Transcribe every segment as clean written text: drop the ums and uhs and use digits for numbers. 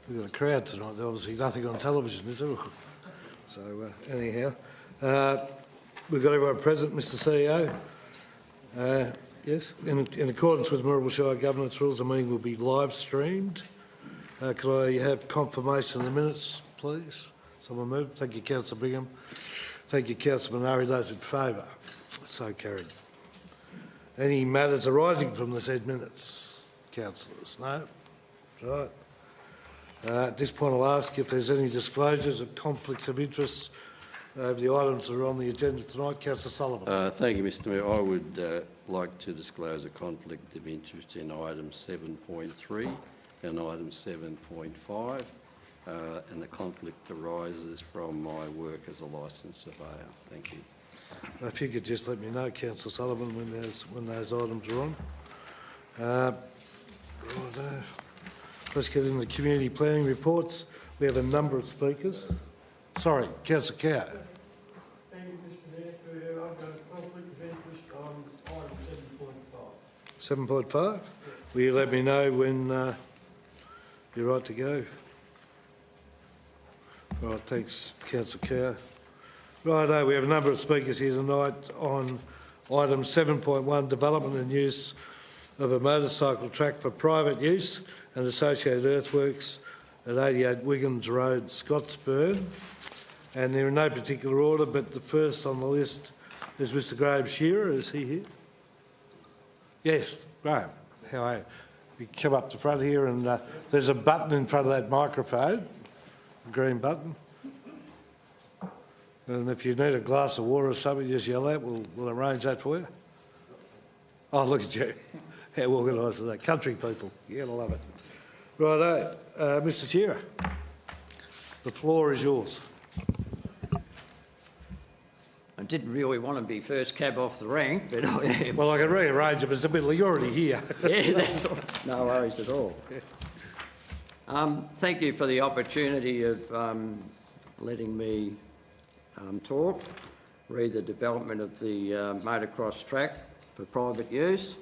We've got a crowd tonight. There's obviously nothing on television, is there? So anyhow, we've got everyone present, Mr. CEO. Yes, in accordance with Mirrabul Shire Governance Rules, the meeting will be live streamed. Could I have confirmation of the minutes, please? Someone move. Thank you, Councillor Bingham. Thank you, Councillor Minari. Those in favour? So carried. Any matters arising from the said minutes, councillors? No? Right. At this point, I'll ask if there's any disclosures of conflicts of interest over the items that are on the agenda tonight. Councillor Sullivan. Thank you, Mr Mayor. I would like to disclose a conflict of interest in item 7.3 and item 7.5, and the conflict arises from my work as a licensed surveyor. Thank you. If you could just let me know, Councillor Sullivan, when those items are on. Let's get into the community planning reports. We have a number of speakers. Sorry, Councillor Cow. Thank you, Mr Mayor. I've got a conflict of interest on item 7.5. 7.5? Will you let me know when you're right to go? Right, thanks, Councillor Cow. Righto, we have a number of speakers here tonight on item 7.1, development and use of a motorcycle track for private use and associated earthworks at 88 Wiggins Road, Scottsburn. And they're in no particular order, but the first on the list is Mr Graham Shearer. Is he here? Yes, Graham, how are you? You come up to front here and there's a button in front of that microphone, a green button. And if you need a glass of water or something, just yell out. We'll arrange that for you. Oh, look at you. How organised are they? Country people. Yeah, I love it. Righto. Mr Shearer, the floor is yours. I didn't really want to be first cab off the rank, but I am. Well, I can rearrange it, but it's a bit, you're already here. Yeah, that's all. No worries at all. Thank you for the opportunity of letting me talk, read the development of the motocross track for private use.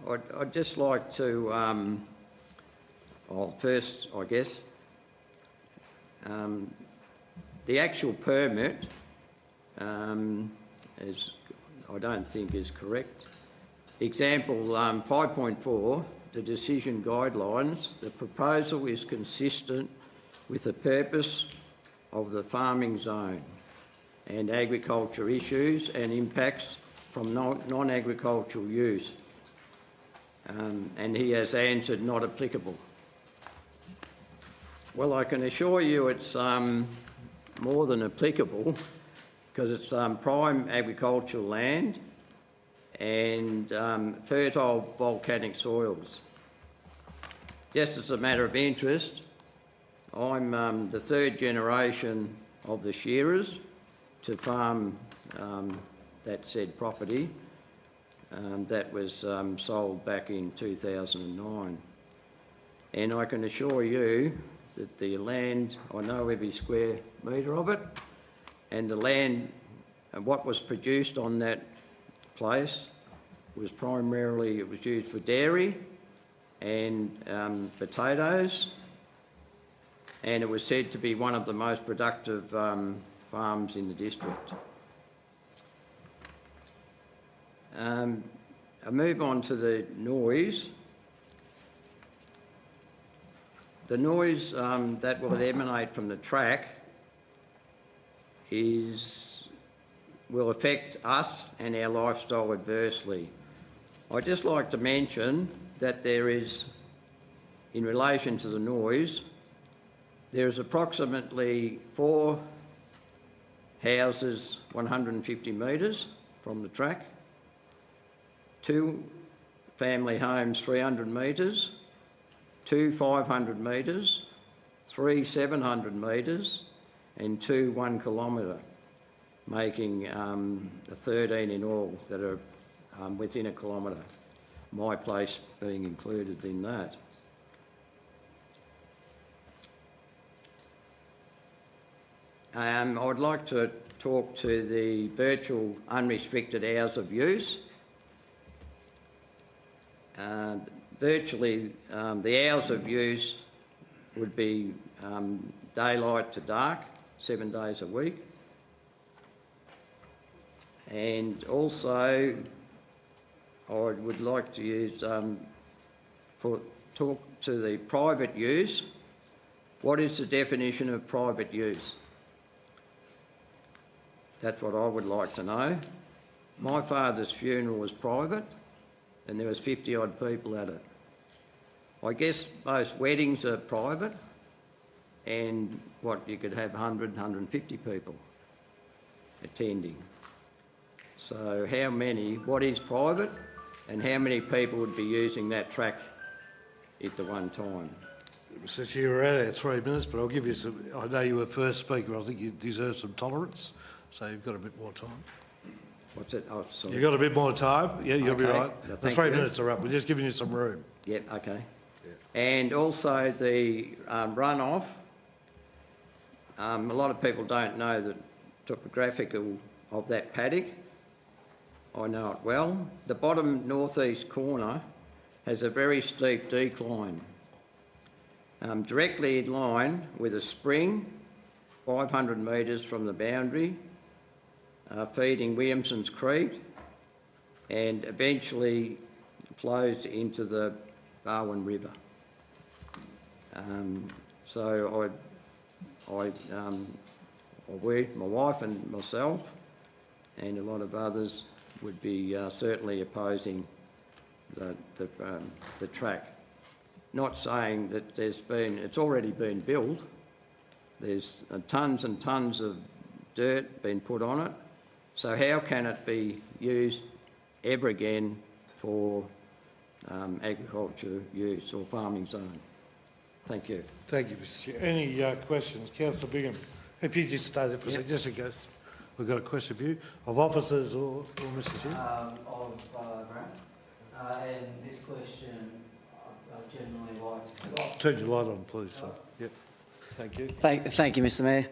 I'd just like to, first, I guess, the actual permit is, I don't think is correct. Example 5.4, the decision guidelines, the proposal is consistent with the purpose of the farming zone and agriculture issues and impacts from non-agricultural use. And he has answered not applicable. Well, I can assure you it's more than applicable because it's prime agricultural land and fertile volcanic soils. Just as a matter of interest, I'm the third generation of the Shearers to farm that said property that was sold back in 2009. And I can assure you that the land, I know every square metre of it, and the land and what was produced on that place was primarily, it was used for dairy and potatoes, and it was said to be one of the most productive farms in the district. I move on to the noise. The noise that will emanate from the track will affect us and our lifestyle adversely. I'd just like to mention that there is, in relation to the noise, there is approximately 4 houses 150 metres from the track, 2 family homes 300 metres, 2 500 metres, 3 700 metres and 2 1 kilometre, making 13 in all that are within a kilometre, my place being included in that. I would like to talk to the virtual unrestricted hours of use. virtually the hours of use would be daylight to dark, 7 days a week. And also, I would like to use, talk to the private use. What is the definition of private use? That's what I would like to know. My father's funeral was private and there was 50 odd people at it. I guess most weddings are private and you could have 100, 150 people attending. So what is private and how many people would be using that track at the one time? Mr Chair, we're at our 3 minutes, but I'll give you some, I know you were first speaker, I think you deserve some tolerance, so you've got a bit more time. What's it? Oh, sorry. You've got a bit more time, yeah, you'll be Okay. right. No, The thank 3 you. minutes are up, we're just giving you some room. Yeah, okay. Yeah. And also the runoff. A lot of people don't know the topographical of that paddock. I know it well. The bottom northeast corner has a very steep decline. Directly in line with a spring, 500 metres from the boundary, feeding Williamson's Creek, and eventually flows into the Barwon River. So my wife and myself and a lot of others would be certainly opposing the track. Not saying that it's already been built. There's tonnes and tonnes of dirt been put on it. So how can it be used ever again for agriculture use or farming zone? Thank you. Thank you, Mr Chair. Any questions? Councillor Bingham, if you just stay there for a second, just in case we've got a question for you, of officers or Mr Chair? Grant. And this question I generally like. Turn your light on, please. So, yep. Thank you. Thank you, Mr Mayor.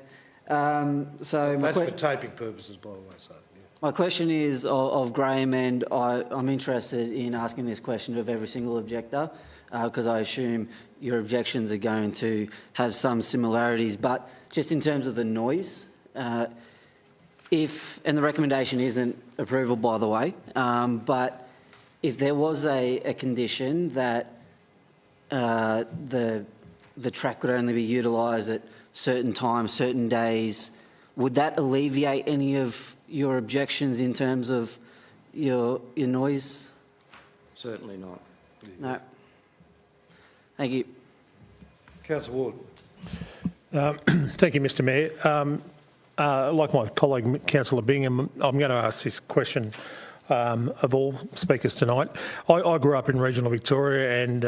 So That's for taping purposes, by the way. So, yeah. my question is of Graham, and I'm interested in asking this question of every single objector because I assume your objections are going to have some similarities. But just in terms of the noise, and the recommendation isn't approval, by the way, but if there was a condition that the track could only be utilised at certain times, certain days, would that alleviate any of your objections in terms of your noise? Certainly not. No. Thank you. Councillor Ward. Thank you, Mr Mayor. Like my colleague, Councillor Bingham, I'm going to ask this question of all speakers tonight. I grew up in regional Victoria and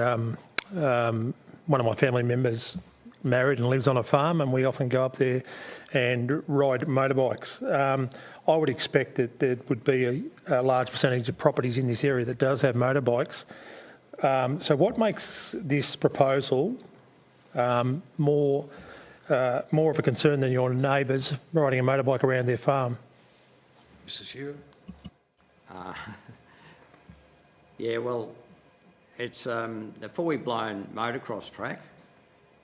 one of my family members married and lives on a farm, and we often go up there and ride motorbikes. I would expect that there would be a large percentage of properties in this area that does have motorbikes. So what makes this proposal more of a concern than your neighbours riding a motorbike around their farm? Mr Shearer. Yeah, well, it's a fully blown motocross track,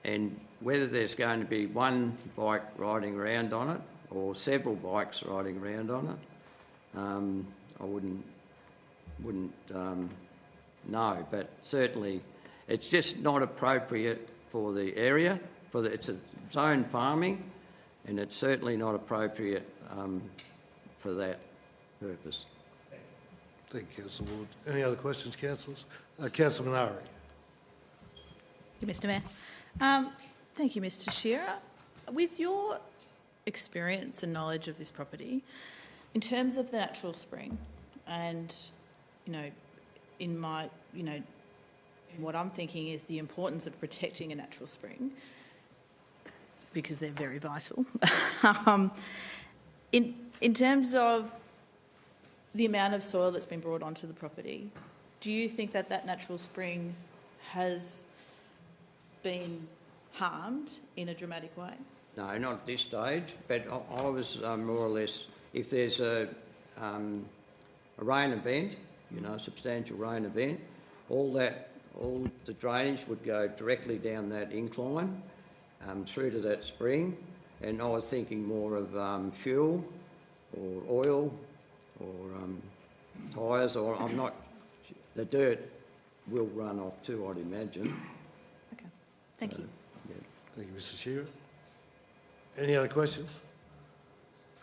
and whether there's going to be one bike riding around on it or several bikes riding around on it, I wouldn't know, but certainly it's just not appropriate for the area. It's a zone farming, and it's certainly not appropriate for that purpose. Thank you, Councillor Ward. Any other questions, councillors? Councillor Minari. Thank you, Mr Mayor. Thank you, Mr Shearer. With your experience and knowledge of this property, in terms of the natural spring, and, in what I'm thinking is the importance of protecting a natural spring, because they're very vital. In terms of the amount of soil that's been brought onto the property, do you think that natural spring has been harmed in a dramatic way? No, not at this stage, but I was more or less, if there's a rain event, a substantial rain event, all that all the drainage would go directly down that incline through to that spring. And I was thinking more of fuel or oil or tyres, or I'm not, the dirt will run off too, I'd imagine. Okay, thank you. Yeah. Thank you, Mr Shearer. Any other questions?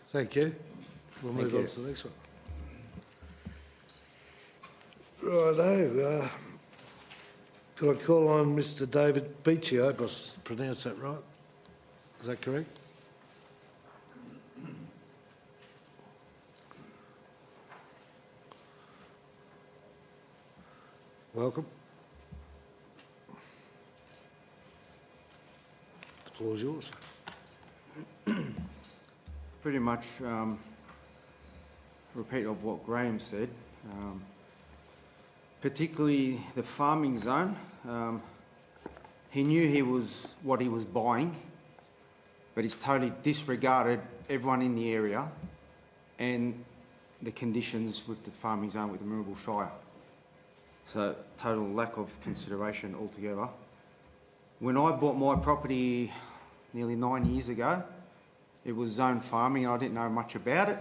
Thank you. We'll Thank move on you. to the next one. Righto. Could I call on Mr David Beachy? I hope I pronounced that right. Is that correct? Welcome. The floor is yours. Pretty much repeat of what Graham said, particularly the farming zone. He knew what he was buying, but he's totally disregarded everyone in the area and the conditions with the farming zone with the Mirrabul Shire. So total lack of consideration altogether. When I bought my property nearly 9 years ago, it was zone farming and I didn't know much about it.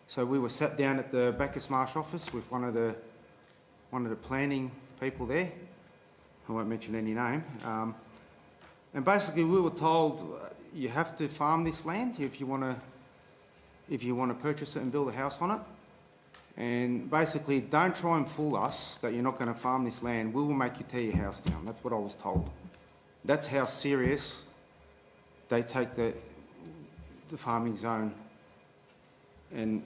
So we were sat down at the Bacchus Marsh office with one of the planning people there. I won't mention any name. And basically we were told you have to farm this land if you want to purchase it and build a house on it. And basically, don't try and fool us that you're not going to farm this land. We will make you tear your house down. That's what I was told. That's how serious they take the farming zone. And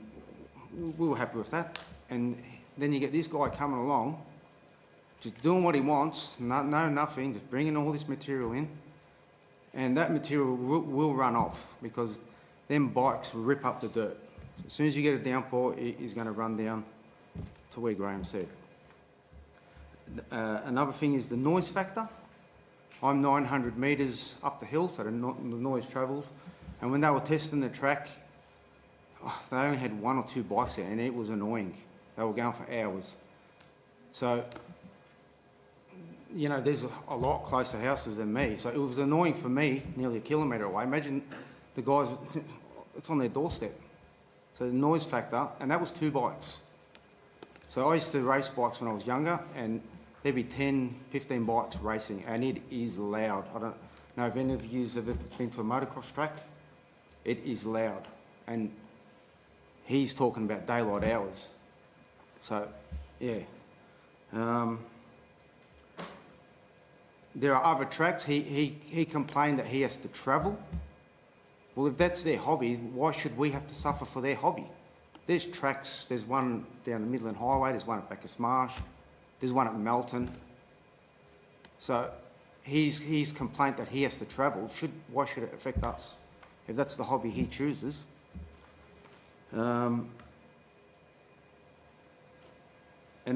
we were happy with that. And then you get this guy coming along, just doing what he wants, nothing, just bringing all this material in. And that material will run off because them bikes rip up the dirt. So as soon as you get a downpour, it is going to run down to where Graham said. Another thing is the noise factor. I'm 900 metres up the hill, so the noise travels. And when they were testing the track, they only had 1 or 2 bikes there, and it was annoying. They were going for hours. So, you know, there's a lot closer houses than me. So it was annoying for me, nearly a kilometre away. Imagine the guys, it's on their doorstep. So the noise factor, and that was 2 bikes. So I used to race bikes when I was younger, and there'd be 10, 15 bikes racing, and it is loud. I don't know if any of you have ever been to a motocross track. It is loud, and he's talking about daylight hours. So, yeah. There are other tracks. He complained that he has to travel. Well, if that's their hobby, why should we have to suffer for their hobby? There's tracks, there's one down the Midland Highway, there's one at Bacchus Marsh, there's one at Melton. So he's complained that he has to travel. Why should it affect us if that's the hobby he chooses? And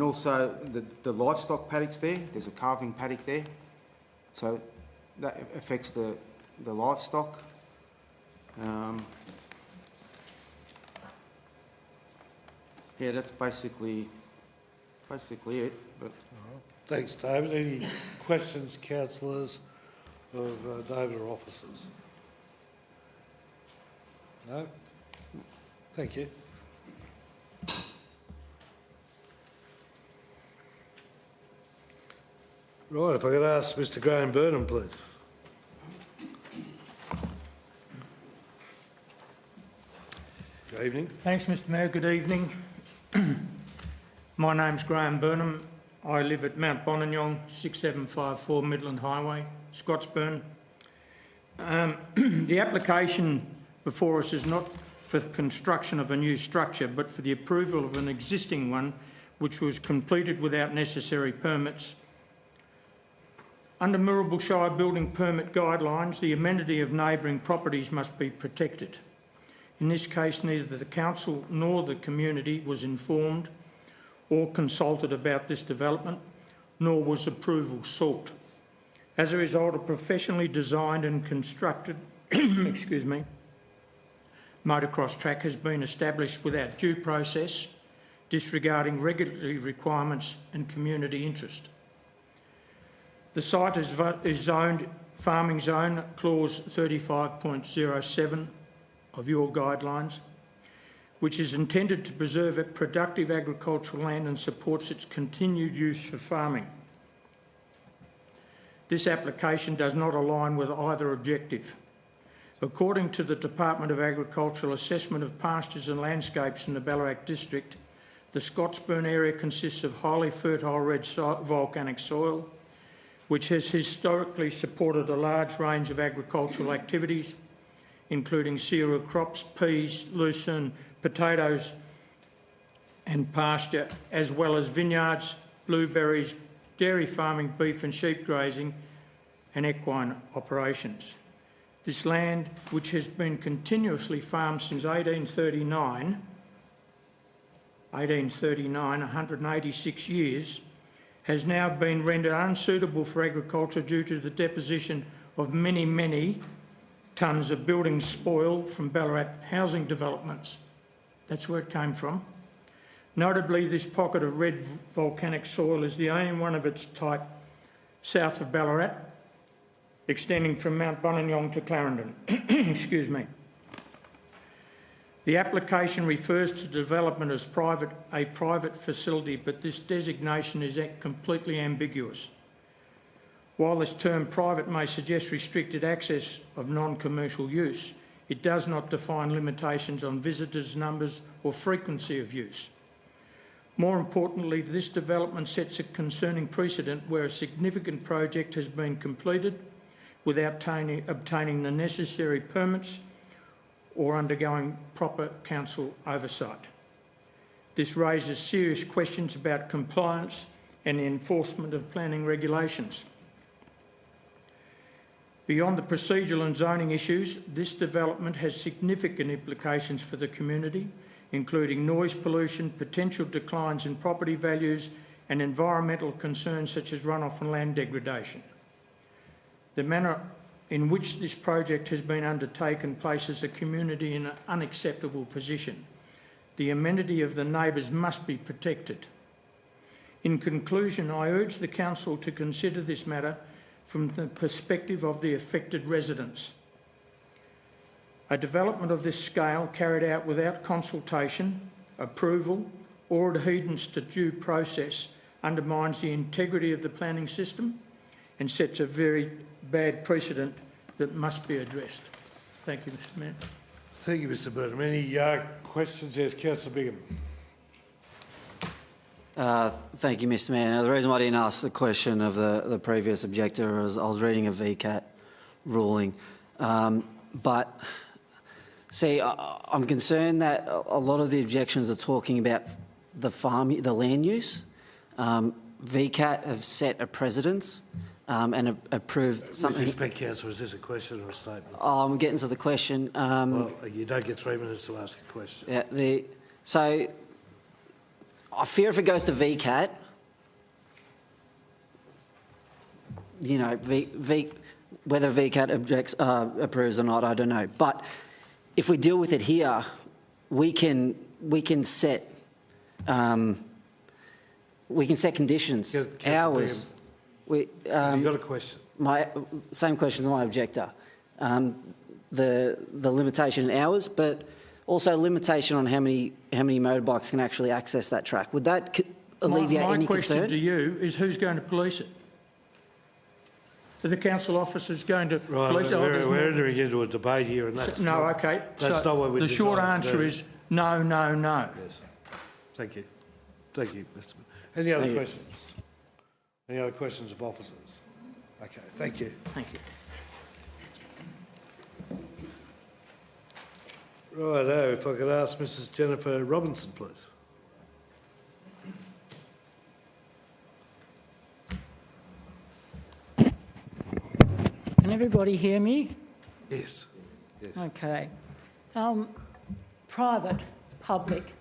also the livestock paddocks there, there's a calving paddock there. So that affects the livestock. Yeah, that's basically it. But Thanks, David. Any questions, councillors, of David or officers? No? Thank you. Right, if I could ask Mr Graham Burnham, please. Good evening. Thanks, Mr Mayor. Good evening. My name's Graham Burnham. I live at Mount Boninyong, 6754 Midland Highway, Scottsburn. The application before us is not for construction of a new structure, but for the approval of an existing one which was completed without necessary permits. Under Mirrabul Shire building permit guidelines, the amenity of neighbouring properties must be protected. In this case, neither the council nor the community was informed or consulted about this development, nor was approval sought. As a result, a professionally designed and constructed motocross track has been established without due process, disregarding regulatory requirements and community interest. The site is zoned farming zone, clause 35.07 of your guidelines, which is intended to preserve a productive agricultural land and supports its continued use for farming. This application does not align with either objective. According to the Department of Agricultural Assessment of Pastures and Landscapes in the Ballarat District, the Scottsburn area consists of highly fertile red volcanic soil, which has historically supported a large range of agricultural activities, including cereal crops, peas, lucerne, potatoes and pasture, as well as vineyards, blueberries, dairy farming, beef and sheep grazing and equine operations. This land, which has been continuously farmed since 1839, 186 years, has now been rendered unsuitable for agriculture due to the deposition of many tonnes of building spoil from Ballarat housing developments. That's where it came from. Notably, this pocket of red volcanic soil is the only one of its type south of Ballarat, extending from Mount Buninyong to Clarendon. Excuse me. The application refers to development as a private facility, but this designation is completely ambiguous. While this term private may suggest restricted access of non-commercial use, it does not define limitations on visitors' numbers or frequency of use. More importantly, this development sets a concerning precedent where a significant project has been completed without obtaining the necessary permits or undergoing proper council oversight. This raises serious questions about compliance and the enforcement of planning regulations. Beyond the procedural and zoning issues, this development has significant implications for the community, including noise pollution, potential declines in property values and environmental concerns such as runoff and land degradation. The manner in which this project has been undertaken places the community in an unacceptable position. The amenity of the neighbours must be protected. In conclusion, I urge the Council to consider this matter from the perspective of the affected residents. A development of this scale carried out without consultation, approval or adherence to due process undermines the integrity of the planning system and sets a very bad precedent that must be addressed. Thank you, Mr Mayor. Thank you, Mr Burnham. Any questions? Yes, Councillor Bingham. Thank you, Mr Mayor. Now, the reason why I didn't ask the question of the previous objector is I was reading a VCAT ruling. But, see, I'm concerned that a lot of the objections are talking about the land use. VCAT have set a precedence and approved something. With respect, Councillor, is this a question or a statement? I'm getting to the question. Well, you don't get 3 minutes to ask a question. Yeah, so I fear if it goes to VCAT, you know, whether VCAT approves or not, I don't know. But if we deal with it here, we can set conditions, hours. You've got a question. Same question to my objector. The limitation in hours, but also limitation on how many motorbikes can actually access that track. Would that alleviate any concern? My question to you is who's going to police it? Are the council officers going to police it? We're entering into a debate here, and that's no, okay. That's not what we. The short answer is no, no, no. Yes. Thank you, Mr. Any other questions? Any other questions of officers? Okay, thank you. Thank you. Righto, if I could ask Mrs. Jennifer Robinson, please. Can everybody hear me? Yes. Yes. Okay. Private, public.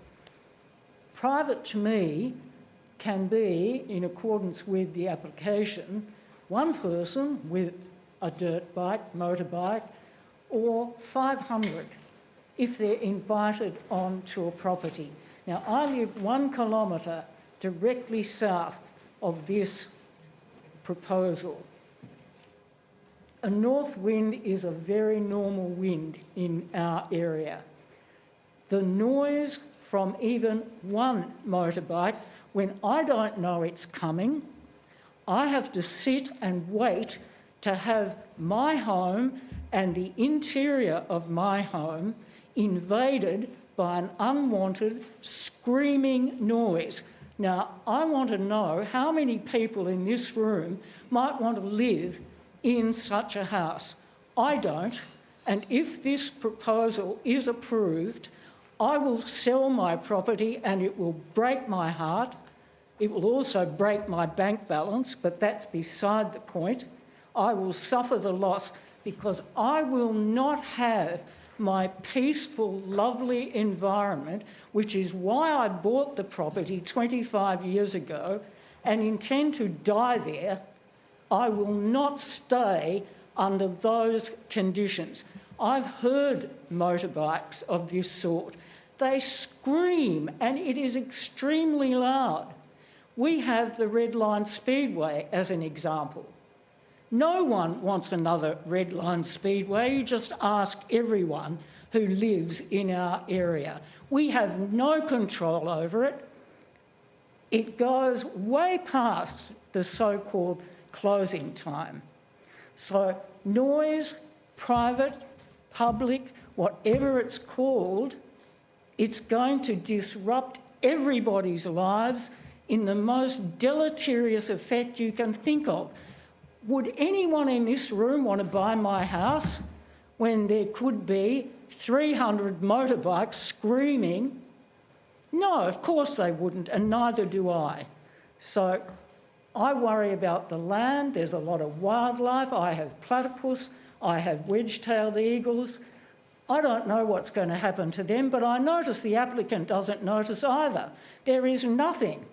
Private to me can be, in accordance with the application, one person with a dirt bike, motorbike, or 500 if they're invited onto a property. Now, I live 1 kilometre directly south of this proposal. A north wind is a very normal wind in our area. The noise from even one motorbike, when I don't know it's coming, I have to sit and wait to have my home and the interior of my home invaded by an unwanted screaming noise. Now, I want to know how many people in this room might want to live in such a house. I don't, and if this proposal is approved, I will sell my property and it will break my heart. It will also break my bank balance, but that's beside the point. I will suffer the loss because I will not have my peaceful, lovely environment, which is why I bought the property 25 years ago and intend to die there. I will not stay under those conditions. I've heard motorbikes of this sort. They scream and it is extremely loud. We have the Red Line Speedway as an example. No one wants another Red Line Speedway. You just ask everyone who lives in our area. We have no control over it. It goes way past the so-called closing time. So noise, private, public, whatever it's called, it's going to disrupt everybody's lives in the most deleterious effect you can think of. Would anyone in this room want to buy my house when there could be 300 motorbikes screaming? No, of course they wouldn't, and neither do I. So I worry about the land. There's a lot of wildlife. I have platypus. I have wedge-tailed eagles. I don't know what's going to happen to them, but I notice the applicant doesn't notice either. There is nothing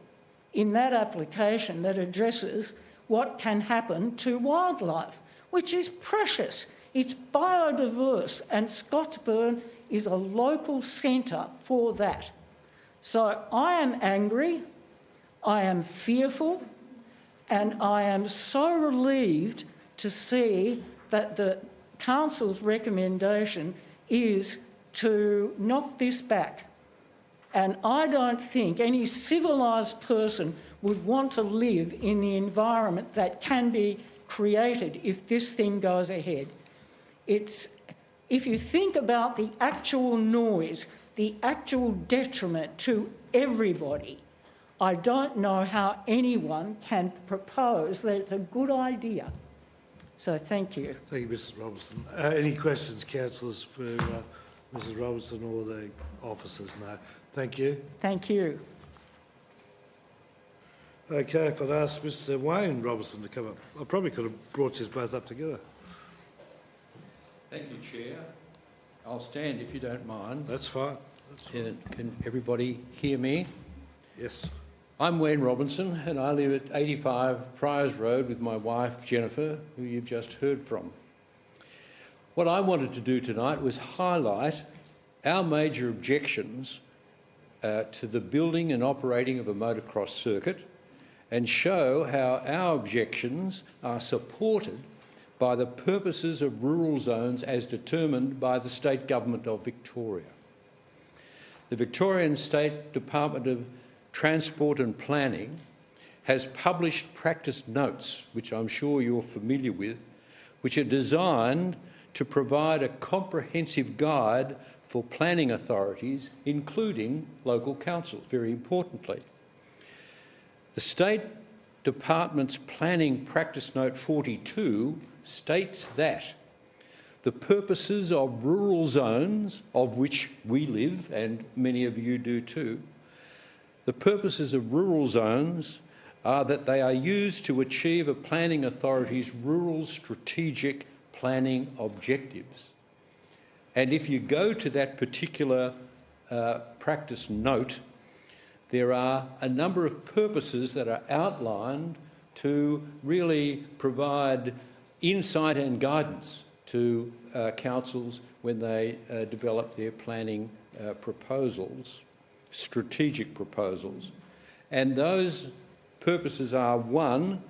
in that application that addresses what can happen to wildlife, which is precious. It's biodiverse, and Scottsburn is a local centre for that. So I am angry, I am fearful, and I am so relieved to see that the council's recommendation is to knock this back. And I don't think any civilised person would want to live in the environment that can be created if this thing goes ahead. If you think about the actual noise, the actual detriment to everybody, I don't know how anyone can propose that it's a good idea. So thank you. Thank you, Mrs Robertson. Any questions, councillors, for Mrs Robertson or the officers? No. Thank you. Thank you. Okay, if I'd ask Mr Wayne Robertson to come up. I probably could have brought you both up together. Thank you, Chair. I'll stand if you don't mind. That's fine. That's fine. Can everybody hear me? Yes. I'm Wayne Robinson and I live at 85 Priors Road with my wife Jennifer, who you've just heard from. What I wanted to do tonight was highlight our major objections to the building and operating of a motocross circuit and show how our objections are supported by the purposes of rural zones as determined by the State Government of Victoria. The Victorian State Department of Transport and Planning has published practice notes, which I'm sure you're familiar with, which are designed to provide a comprehensive guide for planning authorities, including local councils, very importantly. The State Department's Planning Practice Note 42 states that the purposes of rural zones, of which we live, and many of you do too, the purposes of rural zones are that they are used to achieve a planning authority's rural strategic planning objectives. And if you go to that particular practice note, there are a number of purposes that are outlined to really provide insight and guidance to councils when they develop their planning proposals, strategic proposals. And those purposes are, one,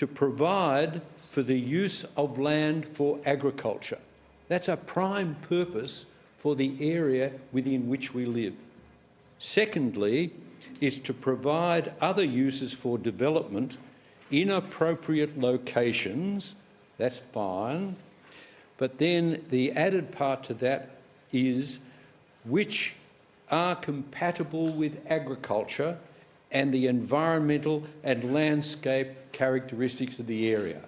to provide for the use of land for agriculture. That's a prime purpose for the area within which we live. Secondly, is to provide other uses for development in appropriate locations. That's fine. But then the added part to that is which are compatible with agriculture and the environmental and landscape characteristics of the area.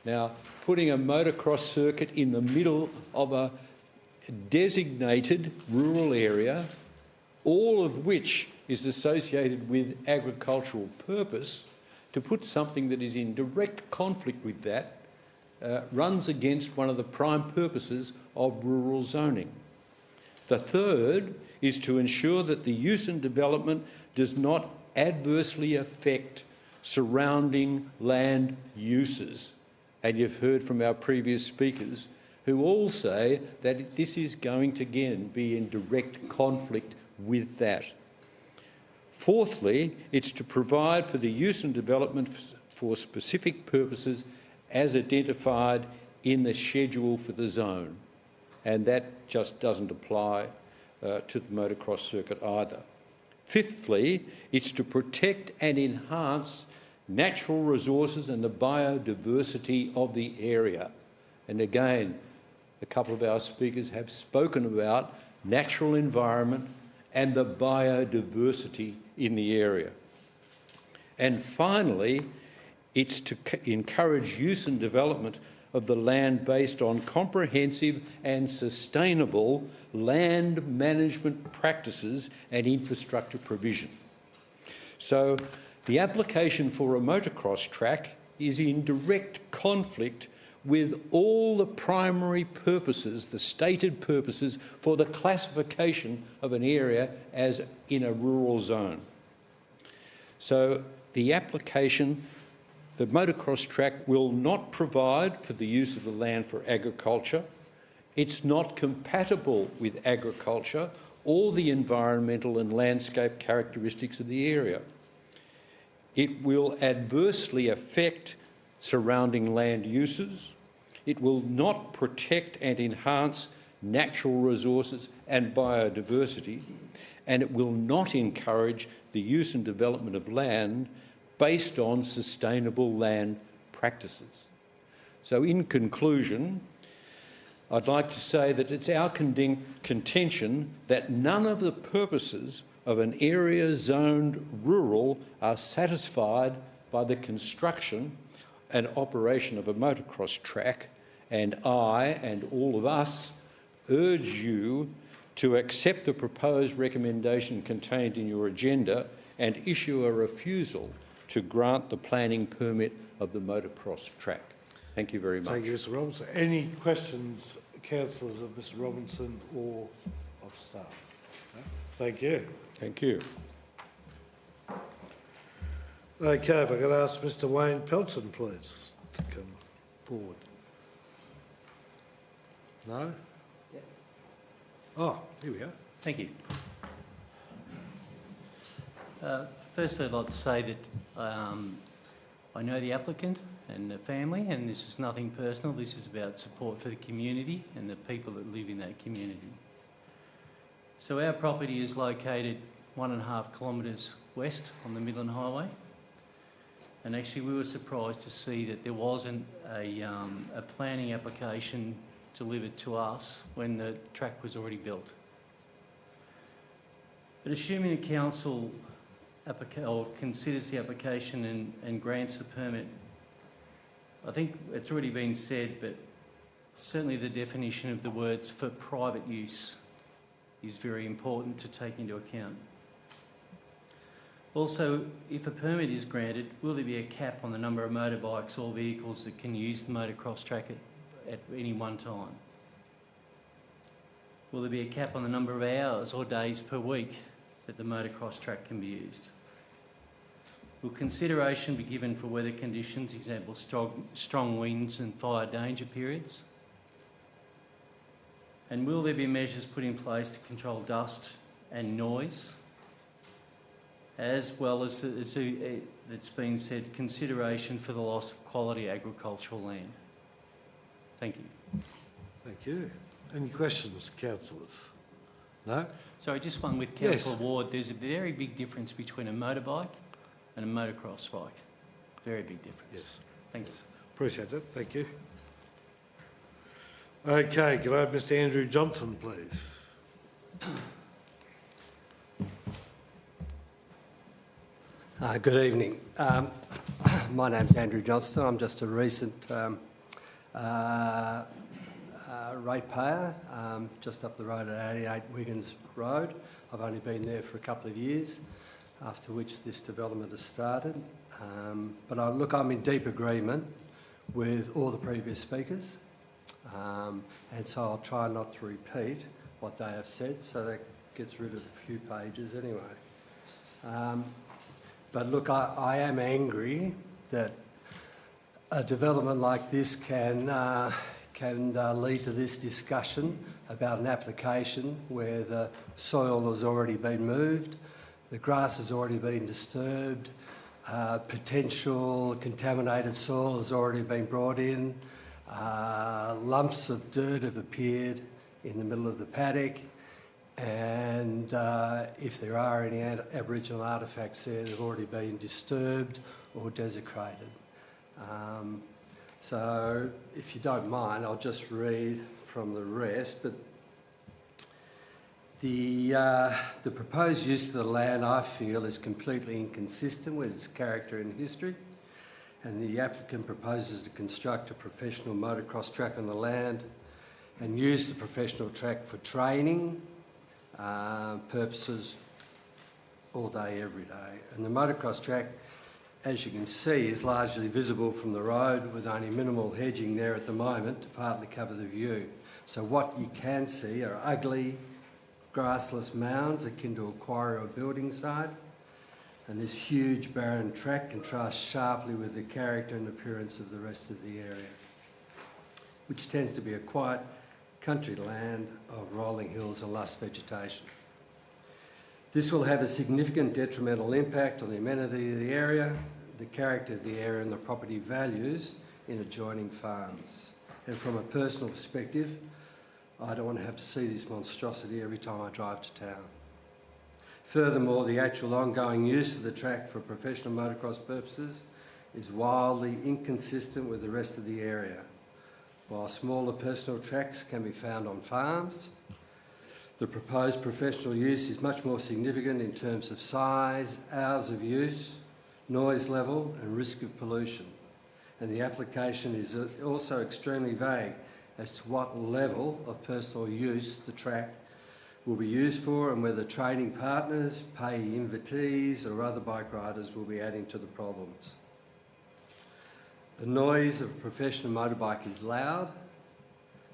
Now, putting a motocross circuit in the middle of a designated rural area, all of which is associated with agricultural purpose, to put something that is in direct conflict with that runs against one of the prime purposes of rural zoning. The third is to ensure that the use and development does not adversely affect surrounding land uses. And you've heard from our previous speakers who all say that this is going to, again, be in direct conflict with that. Fourthly, it's to provide for the use and development for specific purposes as identified in the schedule for the zone. And that just doesn't apply to the motocross circuit either. Fifthly, it's to protect and enhance natural resources and the biodiversity of the area. And again, a couple of our speakers have spoken about natural environment and the biodiversity in the area. And finally, it's to encourage use and development of the land based on comprehensive and sustainable land management practices and infrastructure provision. So the application for a motocross track is in direct conflict with all the primary purposes, the stated purposes for the classification of an area as in a rural zone. So the application, the motocross track will not provide for the use of the land for agriculture. It's not compatible with agriculture or the environmental and landscape characteristics of the area. It will adversely affect surrounding land uses. It will not protect and enhance natural resources and biodiversity, and it will not encourage the use and development of land based on sustainable land practices. So in conclusion, I'd like to say that it's our contention that none of the purposes of an area zoned rural are satisfied by the construction and operation of a motocross track, and I and all of us urge you to accept the proposed recommendation contained in your agenda and issue a refusal to grant the planning permit of the motocross track. Thank you very much. Thank you, Mr Robinson. Any questions, councillors, of Mr Robinson or of staff? No? Thank you. Thank you. Okay, if I could ask Mr Wayne Pelton, please, to come forward. No? Yeah. Oh, here we go. Thank you. Firstly, I'd like to say that I know the applicant and the family, and this is nothing personal. This is about support for the community and the people that live in that community. So our property is located 1.5 kilometres west on the Midland Highway, and actually we were surprised to see that there wasn't a planning application delivered to us when the track was already built. But assuming the council considers the application and grants the permit, I think it's already been said, but certainly the definition of the words for private use is very important to take into account. Also, if a permit is granted, will there be a cap on the number of motorbikes or vehicles that can use the motocross track at any one time? Will there be a cap on the number of hours or days per week that the motocross track can be used? Will consideration be given for weather conditions, example strong winds and fire danger periods? And will there be measures put in place to control dust and noise? as well as it's been said, consideration for the loss of quality agricultural land. Thank you. Thank you. Any questions, councillors? No? Sorry, just one with Yes. Councillor Ward. There's a very big difference between a motorbike and a motocross bike. Very big difference. Yes. Thank you. Appreciate that. Thank you. Okay, can I have Mr Andrew Johnson, please? Good evening. My name's Andrew Johnston. I'm just a recent ratepayer, just up the road at 88 Wiggins Road. I've only been there for a couple of years, after which this development has started. But I'm in deep agreement with all the previous speakers, and so I'll try not to repeat what they have said, so that gets rid of a few pages anyway. But look, I am angry that a development like this can lead to this discussion about an application where the soil has already been moved, the grass has already been disturbed, potential contaminated soil has already been brought in, lumps of dirt have appeared in the middle of the paddock, and if there are any Aboriginal artefacts there, they've already been disturbed or desecrated. So if you don't mind, I'll just read from the rest, but the proposed use of the land, I feel, is completely inconsistent with its character and history, and the applicant proposes to construct a professional motocross track on the land and use the professional track for training purposes all day, every day. And the motocross track, as you can see, is largely visible from the road with only minimal hedging there at the moment to partly cover the view. So what you can see are ugly, grassless mounds akin to a quarry or building site, and this huge barren track contrasts sharply with the character and appearance of the rest of the area, which tends to be a quiet country land of rolling hills and lush vegetation. This will have a significant detrimental impact on the amenity of the area, the character of the area and the property values in adjoining farms. And from a personal perspective, I don't want to have to see this monstrosity every time I drive to town. Furthermore, the actual ongoing use of the track for professional motocross purposes is wildly inconsistent with the rest of the area. While smaller personal tracks can be found on farms, the proposed professional use is much more significant in terms of size, hours of use, noise level and risk of pollution. And the application is also extremely vague as to what level of personal use the track will be used for and whether training partners, pay invitees or other bike riders will be adding to the problems. The noise of a professional motorbike is loud,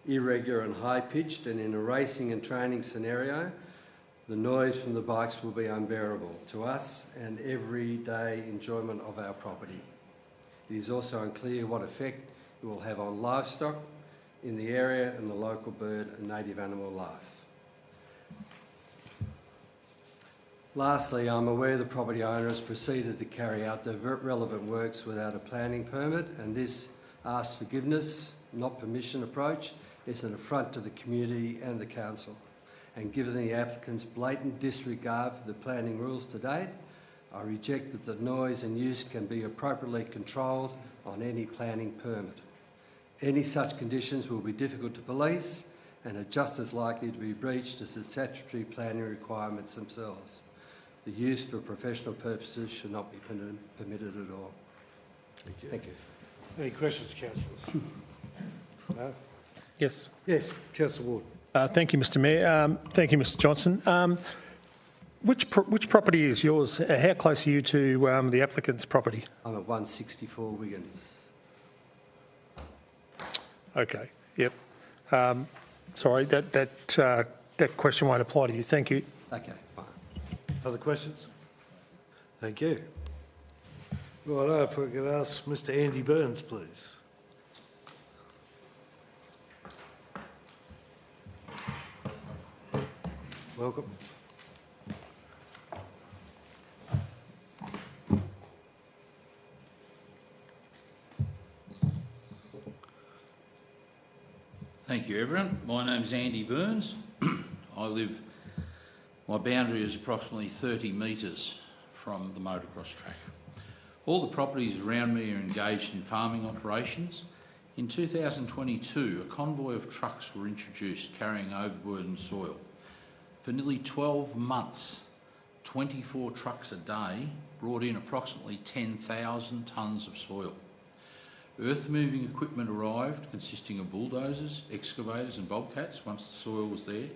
irregular and high-pitched, and in a racing and training scenario, the noise from the bikes will be unbearable to us and everyday enjoyment of our property. It is also unclear what effect it will have on livestock in the area and the local bird and native animal life. Lastly, I'm aware the property owner has proceeded to carry out the relevant works without a planning permit, and this ask forgiveness, not permission approach is an affront to the community and the council. And given the applicant's blatant disregard for the planning rules to date, I reject that the noise and use can be appropriately controlled on any planning permit. Any such conditions will be difficult to police and are just as likely to be breached as the statutory planning requirements themselves. The use for professional purposes should not be permitted at all. Thank you. Thank you. Any questions, councillors? No? Yes. Yes, Councillor Ward. Thank you, Mr Mayor. Thank you, Mr Johnson. Which property is yours? How close are you to the applicant's property? I'm at 164 Wiggins. Okay, yep. Sorry, that question won't apply to you. Thank you. Okay, fine. Other questions? Thank you. Well, if we could ask Mr Andy Burns, please. Thank you, everyone. My name's Andy Burns. My boundary is approximately 30 metres from the motocross track. All the properties around me are engaged in farming operations. In 2022, a convoy of trucks were introduced carrying overburdened soil. For nearly 12 months, 24 trucks a day brought in approximately 10,000 tonnes of soil. Earth-moving equipment arrived, consisting of bulldozers, excavators and bobcats once the soil was there,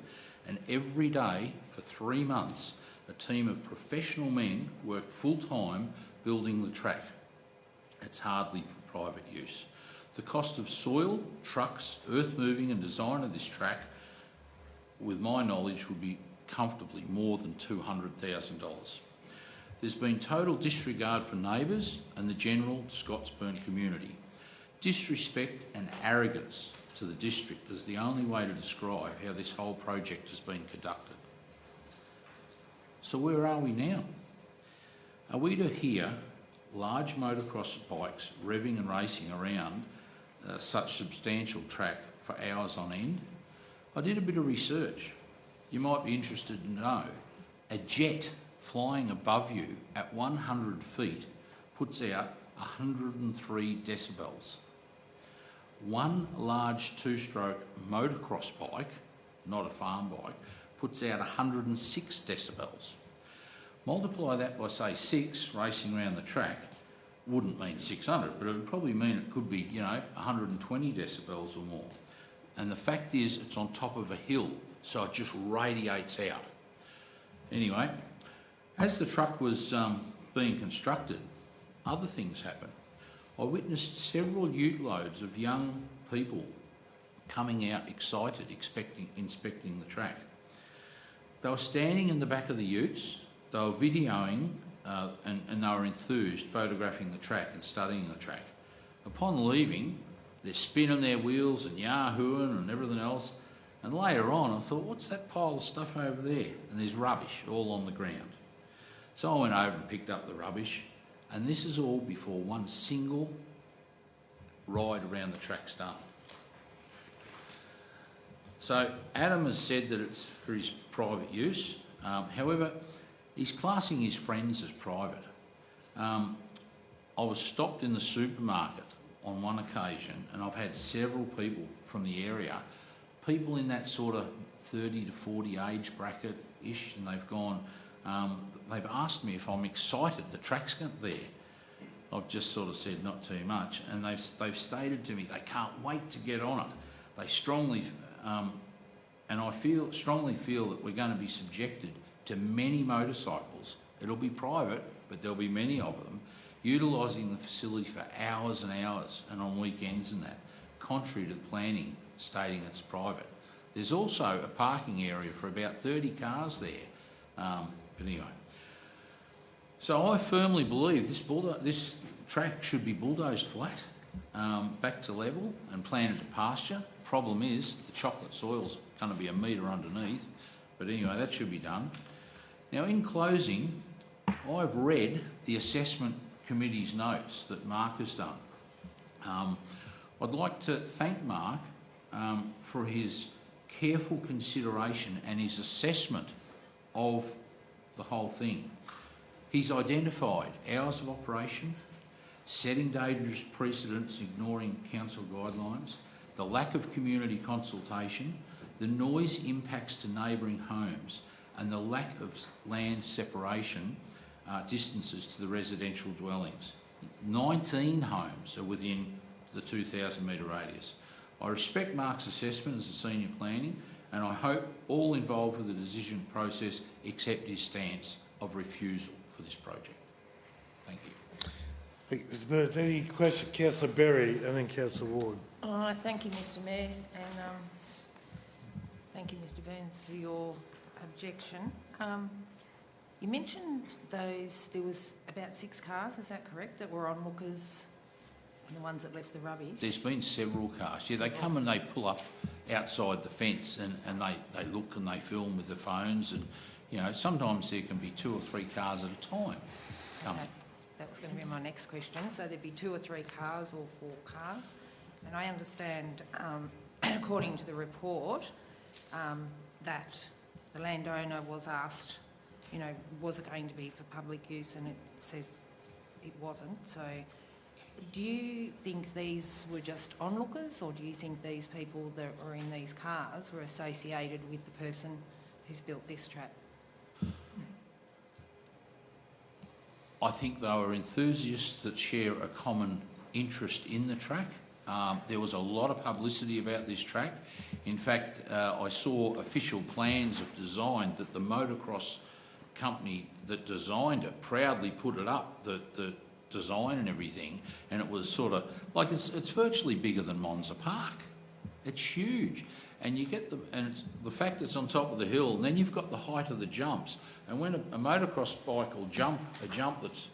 and every day for 3 months, a team of professional men worked full-time building the track. It's hardly for private use. The cost of soil, trucks, earth-moving and design of this track, with my knowledge, would be comfortably more than $200,000. There's been total disregard for neighbours and the general Scottsburn community. Disrespect and arrogance to the district is the only way to describe how this whole project has been conducted. So where are we now? Are we to hear large motocross bikes revving and racing around such substantial track for hours on end? I did a bit of research. You might be interested to know a jet flying above you at 100 feet puts out 103 decibels. One large two-stroke motocross bike, not a farm bike, puts out 106 decibels. Multiply that by, say, 6 racing around the track, wouldn't mean 600, but it would probably mean it could be, 120 decibels or more. And the fact is, it's on top of a hill, so it just radiates out. Anyway, as the truck was being constructed, other things happened. I witnessed several ute loads of young people coming out excited, inspecting the track. They were standing in the back of the utes, they were videoing and they were enthused, photographing the track and studying the track. Upon leaving, they're spinning their wheels and yahooing and everything else. And later on, I thought, what's that pile of stuff over there? And there's rubbish all on the ground. So I went over and picked up the rubbish. And this is all before one single ride around the track's done. So Adam has said that it's for his private use. However, he's classing his friends as private. I was stopped in the supermarket on one occasion, and I've had several people from the area, people in that sort of 30 to 40 age bracket-ish, and they've gone, they've asked me if I'm excited the track's there. I've just sort of said not too much, and they've stated to me they can't wait to get on it. They strongly, and I strongly feel that we're going to be subjected to many motorcycles. It'll be private, but there'll be many of them, utilising the facility for hours and hours and on weekends and that, contrary to the planning stating it's private. There's also a parking area for about 30 cars there. But anyway, so I firmly believe this track should be bulldozed flat, back to level and planted to pasture. Problem is, the chocolate soil's going to be a metre underneath, but anyway, that should be done. Now, in closing, I've read the assessment committee's notes that Mark has done. I'd like to thank Mark for his careful consideration and his assessment of the whole thing. He's identified hours of operation, setting dangerous precedents, ignoring council guidelines, the lack of community consultation, the noise impacts to neighbouring homes, and the lack of land separation distances to the residential dwellings. 19 homes are within the 2,000 metre radius. I respect Mark's assessment as a senior planning, and I hope all involved with the decision process accept his stance of refusal for this project. Thank you. Thank you, Mr. Burns. Any question, Councillor Berry and then Councillor Ward? Thank you, Mr. Mayor, and thank you, Mr. Burns, for your objection. You mentioned there was about 6 cars, is that correct, that were on hookers and the ones that left the rubbish? There's been several cars. Yeah, they come and they pull up outside the fence and they look and they film with their phones, and, sometimes there can be 2 or 3 cars at a time coming. Okay. That was going to be my next question. So there'd be 2 or 3 cars or 4 cars. And I understand according to the report, that the landowner was asked, you know, was it going to be for public use, and it says it wasn't. So do you think these were just onlookers, or do you think these people that were in these cars were associated with the person who's built this track? I think they were enthusiasts that share a common interest in the track. There was a lot of publicity about this track. In fact, I saw official plans of design that the motocross company that designed it proudly put it up, the design and everything, and it was sort of like it's virtually bigger than Monza Park. It's huge, and you get it's the fact it's on top of the hill, and then you've got the height of the jumps. And when a motocross bike will jump a jump that's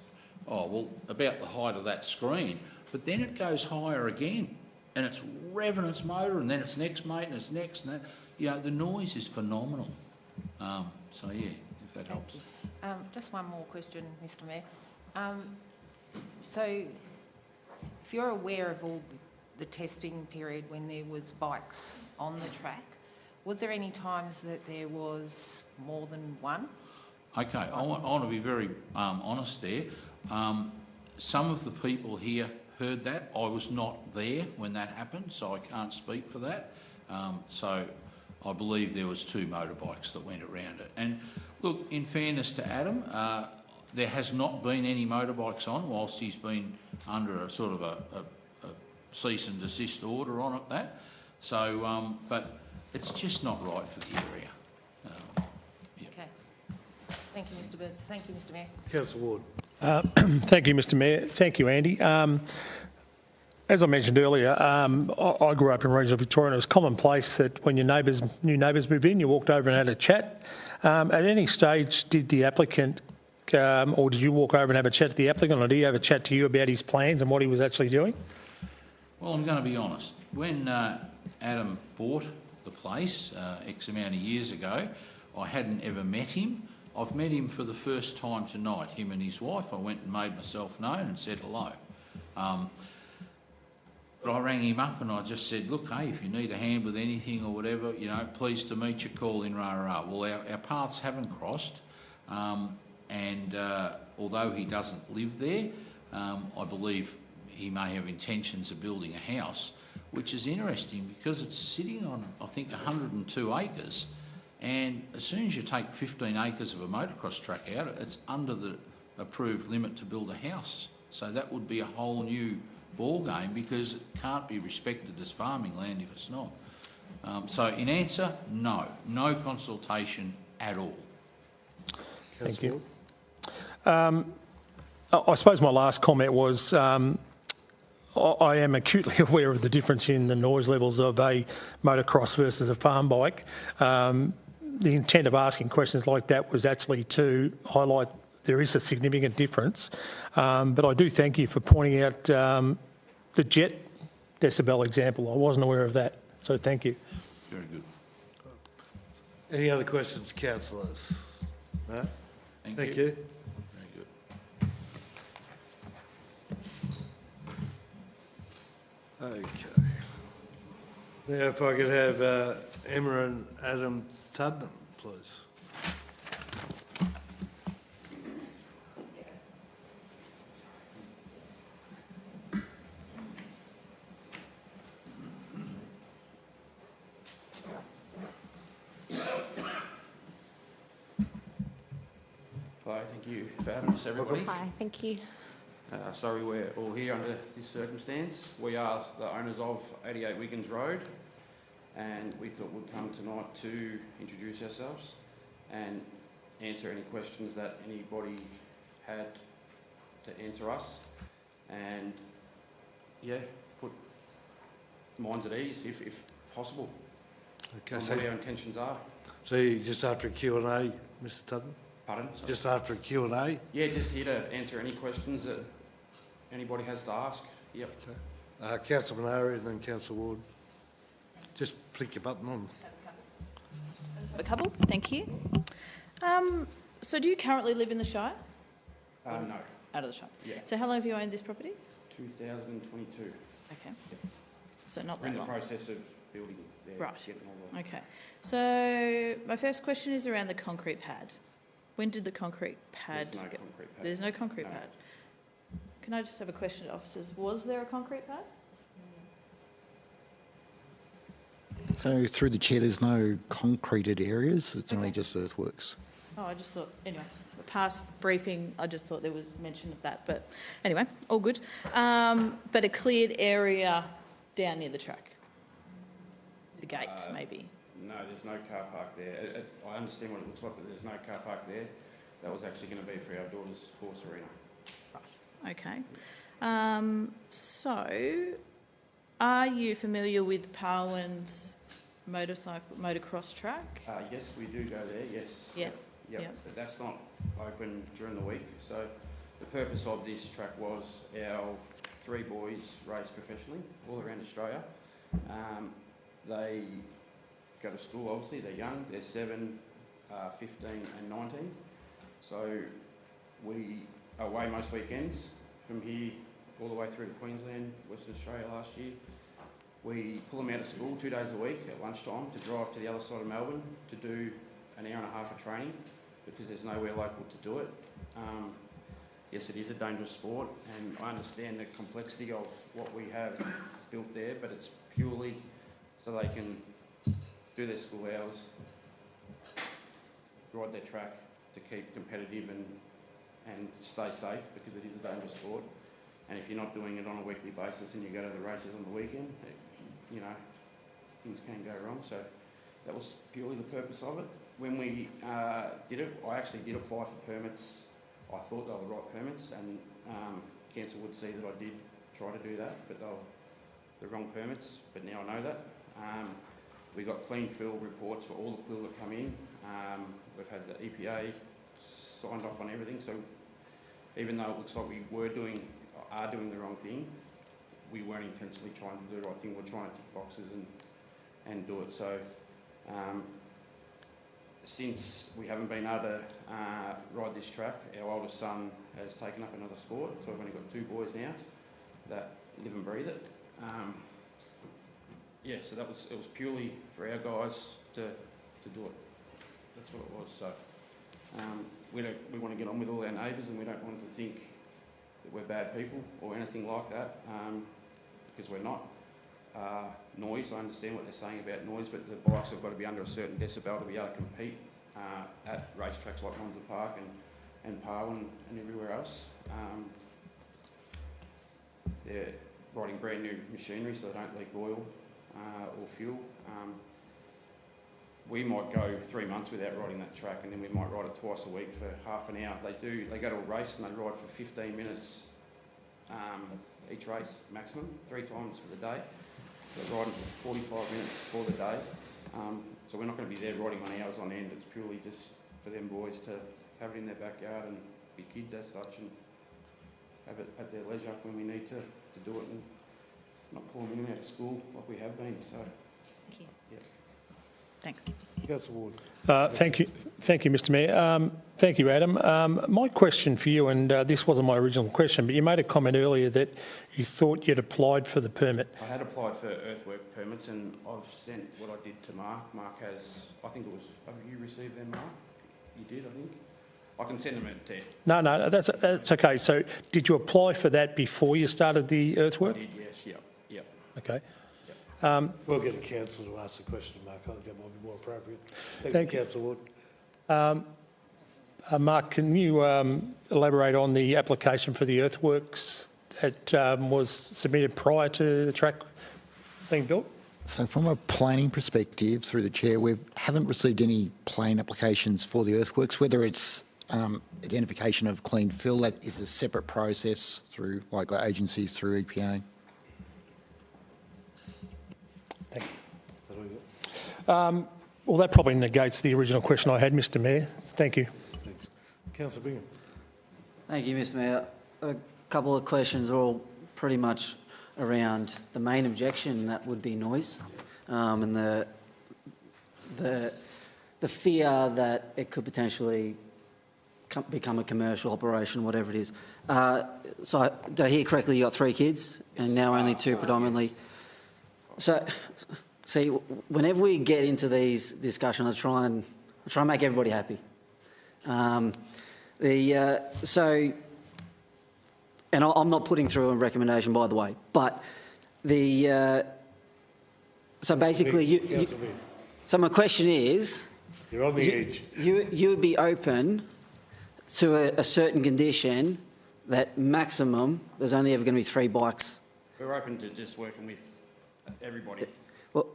about the height of that screen, but then it goes higher again, and it's revving its motor, and then its next mate, and its next, and that. You know, the noise is phenomenal. So yeah, if that helps. Just one more question, Mr. Mayor. So, if you're aware of all the testing period when there was bikes on the track, was there any times that there was more than one? Okay, I want to be very honest there. Some of the people here heard that. I was not there when that happened, so I can't speak for that. So I believe there was 2 motorbikes that went around it. And look, in fairness to Adam, there has not been any motorbikes on whilst he's been under a sort of a cease and desist order on it, that. So, but it's just not right for the area. Okay. Thank you, Mr. Booth. Thank you, Mr. Mayor. Councillor Ward. Thank you, Mr Mayor. Thank you, Andy. As I mentioned earlier, I grew up in regional Victoria, and it was commonplace that when new neighbours move in, you walked over and had a chat. At any stage, did the applicant, or did you walk over and have a chat to the applicant, or did he have a chat to you about his plans and what he was actually doing? Well, I'm going to be honest. When Adam bought the place X amount of years ago, I hadn't ever met him. I've met him for the first time tonight, him and his wife. I went and made myself known and said hello. But I rang him up and I just said, look, hey, if you need a hand with anything or whatever, you know, pleased to meet you, call in, rah, rah. Well, our paths haven't crossed. And although he doesn't live there, I believe he may have intentions of building a house, which is interesting because it's sitting on, I think, 102 acres. And as soon as you take 15 acres of a motocross track out, it's under the approved limit to build a house. So that would be a whole new ball game because it can't be respected as farming land if it's not. So in answer, no consultation at all. Thank you. I suppose my last comment was I am acutely aware of the difference in the noise levels of a motocross versus a farm bike. The intent of asking questions like that was actually to highlight there is a significant difference. But I do thank you for pointing out the jet decibel example. I wasn't aware of that, so thank you. Very good. Any other questions, councillors? No? Thank you. Very good. Okay. Now, if I could have Emma and Adam Tuddenham, please. Hi, thank you for having us, everybody. Hi, thank you. Sorry we're all here under this circumstance. We are the owners of 88 Wiggins Road, and we thought we'd come tonight to introduce ourselves and answer any questions that anybody had to answer us, and yeah, put minds at ease if possible. Okay, on so what our intentions are. So you're just after a Q&A, Mr. Tuddenham? Pardon? Sorry. Just after a Q&A? Yeah, just here to answer any questions that anybody has to ask. Yep. Okay. Councillor Minari and then Councillor Ward. Just flick your button on. A couple, thank you. So do you currently live in the Shire? No. Out of the Shire? Yeah. So how long have you owned this property? 2022. Okay. So not We're in that the long. process of building there. Right. Getting all the, Okay. So my first question is around the concrete pad. When did the concrete pad? There's no concrete pad. There's no concrete No. pad. Can I just have a question to officers? Was there a concrete pad? So through the chair, there's no concreted areas, it's only just earthworks. Oh, I just thought, anyway, the past briefing, I just thought there was mention of that, but anyway, all good. But a cleared area down near the track? The gate, maybe? no, there's no car park there. I understand what it looks like, but there's no car park there. That was actually going to be for our daughter's horse arena. Right, okay. So, are you familiar with Parwin's motocross track? Yes, we do go there, yes. Yeah. Yep. Yep. But that's not open during the week. So the purpose of this track was our 3 boys race professionally all around Australia. They go to school, obviously, they're young, they're 7, 15 and 19. So we are away most weekends from here all the way through to Queensland, Western Australia last year. We pull them out of school 2 days a week at lunchtime to drive to the other side of Melbourne to do an hour and a half of training because there's nowhere local to do it. Yes, it is a dangerous sport and I understand the complexity of what we have built there, but it's purely so they can do their school hours, ride their track to keep competitive and stay safe because it is a dangerous sport. And if you're not doing it on a weekly basis and you go to the races on the weekend, you know, things can go wrong. So that was purely the purpose of it. When we did it, I actually did apply for permits. I thought they were the right permits and council would see that I did try to do that, but they were the wrong permits, but now I know that. We got clean fill reports for all the clue that come in. We've had the EPA signed off on everything, so even though it looks like we are doing the wrong thing, we weren't intentionally trying to do the right thing. We're trying to tick boxes and do it. So since we haven't been able to ride this track, our oldest son has taken up another sport, so we've only got 2 boys now that live and breathe it. Yeah, so it was purely for our guys to do it. That's what it was. So we want to get on with all our neighbours and we don't want to think that we're bad people or anything like that, because we're not. Noise, I understand what they're saying about noise, but the bikes have got to be under a certain decibel to be able to compete at racetracks like Monza Park and Parwin and everywhere else. They're riding brand new machinery so they don't leak oil or fuel. We might go 3 months without riding that track and then we might ride it twice a week for half an hour. They go to a race and they ride for 15 minutes each race maximum, 3 times for the day. So they're riding for 45 minutes for the day. So we're not going to be there riding on hours on end. It's purely just for them boys to have it in their backyard and be kids as such and have it at their leisure when we need to do it and not pull them in and out of school like we have been. So, Thank you. Yeah. Thanks. Councillor Ward. Thank you, Mr Mayor. Thank you, Adam. My question for you, and this wasn't my original question, but you made a comment earlier that you thought you'd applied for the permit. I had applied for earthwork permits and I've sent what I did to Mark. Mark has, I think it was, have you received them, Mark? You did, I think. I can send them to you. No, that's okay. So did you apply for that before you started the earthwork? I did, yes, yep. Okay. We'll get a councillor to ask the question, Mark. I think that might be more appropriate. Thank you, Councillor Ward. Mark, can you elaborate on the application for the earthworks that was submitted prior to the track being built? So from a planning perspective, through the chair, we haven't received any plan applications for the earthworks, whether it's identification of clean fill, that is a separate process through like agencies through EPA. Thank you. Well, that probably negates the original question I had, Mr Mayor. Thank you. Thanks. Councillor Bingham. Thank you, Mr Mayor. A couple of questions are all pretty much around the main objection, that would be noise, and the fear that it could potentially become a commercial operation, whatever it is. So did I hear correctly, you got 3 kids and now only 2 predominantly? So, see, whenever we get into these discussions, I try and make everybody happy. And I'm not putting through a recommendation, by the way, but so basically, so my question is, you're on the edge. You would be open to a certain condition that maximum there's only ever going to be 3 bikes. We're open to just working with everybody. Well,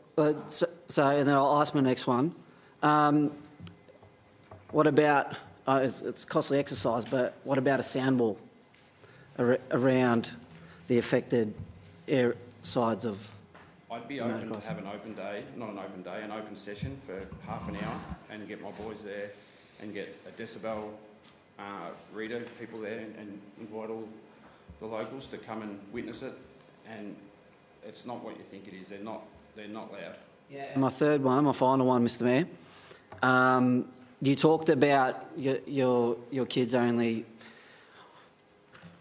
so and then I'll ask my next one. What about it's costly exercise, but what about a sound wall around the affected sides of? I'd be open to have an open day, not an open day, an open session for half an hour and get my boys there and get a decibel reader, people there, and invite all the locals to come and witness it. And it's not what you think it is. They're not loud. Yeah. My third one, my final one, Mr. Mayor. You talked about your kids only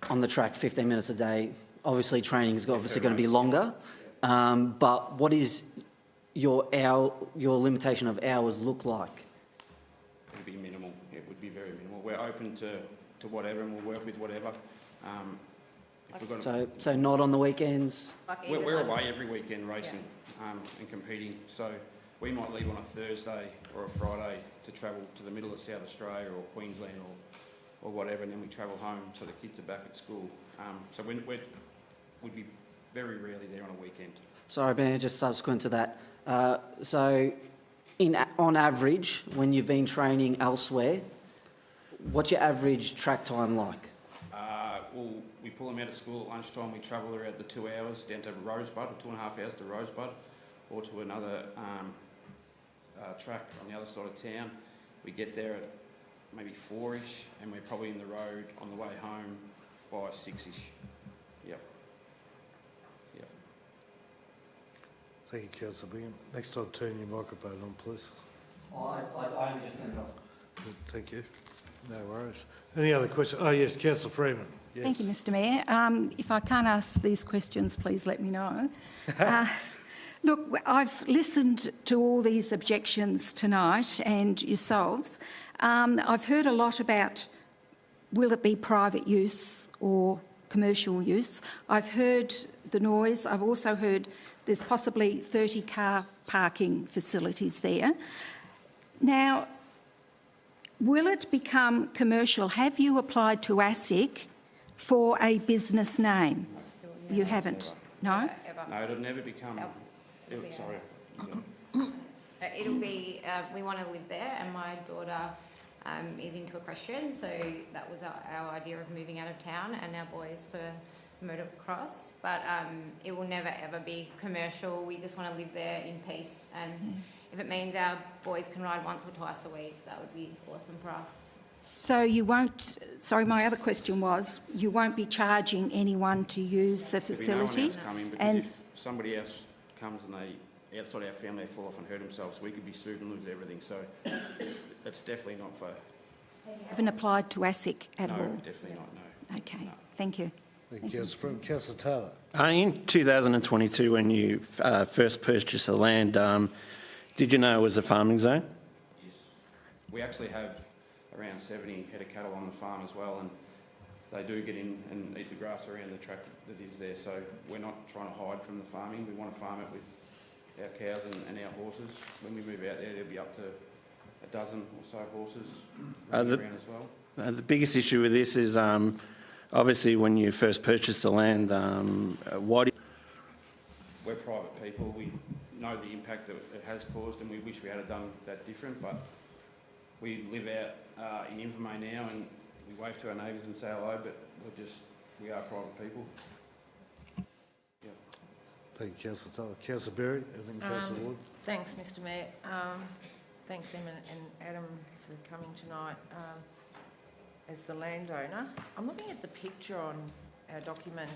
on the track 15 minutes a day. Obviously, training is obviously going to be longer. But what is your limitation of hours look like? It would be minimal. It would be very minimal. We're open to whatever, and we'll work with whatever. So not on the weekends? We're away every weekend racing and competing. So we might leave on a Thursday or a Friday to travel to the middle of South Australia or Queensland or whatever, and then we travel home so the kids are back at school. So we'd be very rarely there on a weekend. Sorry, Ben, just subsequent to that. So on average, when you've been training elsewhere, what's your average track time like? Well, we pull them out of school at lunchtime. We travel around the 2 hours down to Rosebud, or 2.5 hours to Rosebud, or to another track on the other side of town. We get there at maybe 4-ish, and we're probably in the road on the way home by 6-ish. Yep. Yep. Thank you, Councillor Bingham. Next time, turn your microphone on, please. I only just turned it off. Good, thank you. No worries. Any other questions? Oh, yes, Councillor Freeman. Yes. Thank you, Mr Mayor. If I can't ask these questions, please let me know. Look, I've listened to all these objections tonight and yourselves. I've heard a lot about will it be private use or commercial use. I've heard the noise. I've also heard there's possibly 30 car parking facilities there. Now, will it become commercial? Have you applied to ASIC for a business name? You haven't? No? No, it'll never become... sorry. It'll be, we want to live there, and my daughter is into equestrian, so that was our idea of moving out of town, and our boys for motocross. But it will never ever be commercial. We just want to live there in peace, and if it means our boys can ride once or twice a week, that would be awesome for us. So you won't, sorry, my other question was, you won't be charging anyone to use the facility? There'll be no one else coming, because if somebody else comes and they, outside our family, they fall off and hurt themselves, we could be sued and lose everything. So that's definitely not for... You haven't applied to ASIC at all? No, definitely not, no. Okay, No. thank you. Thank you. From Councillor Taylor. In 2022, when you first purchased the land, did you know it was a farming zone? Yes. We actually have around 70 head of cattle on the farm as well, and they do get in and eat the grass around the track that is there. So we're not trying to hide from the farming. We want to farm it with our cows and our horses. When we move out there, there'll be up to a dozen or so horses running around as well. The biggest issue with this is obviously when you first purchased the land, why do you... We're private people. We know the impact that it has caused, and we wish we had done that different, but we live out in Invermay now, and we wave to our neighbours and say hello, but we are private people. Yeah. Thank you, Councillor Taylor. Councillor Berry and then Councillor Ward. Thanks, Mr Mayor. Thanks, Emma and Adam, for coming tonight as the landowner. I'm looking at the picture on our document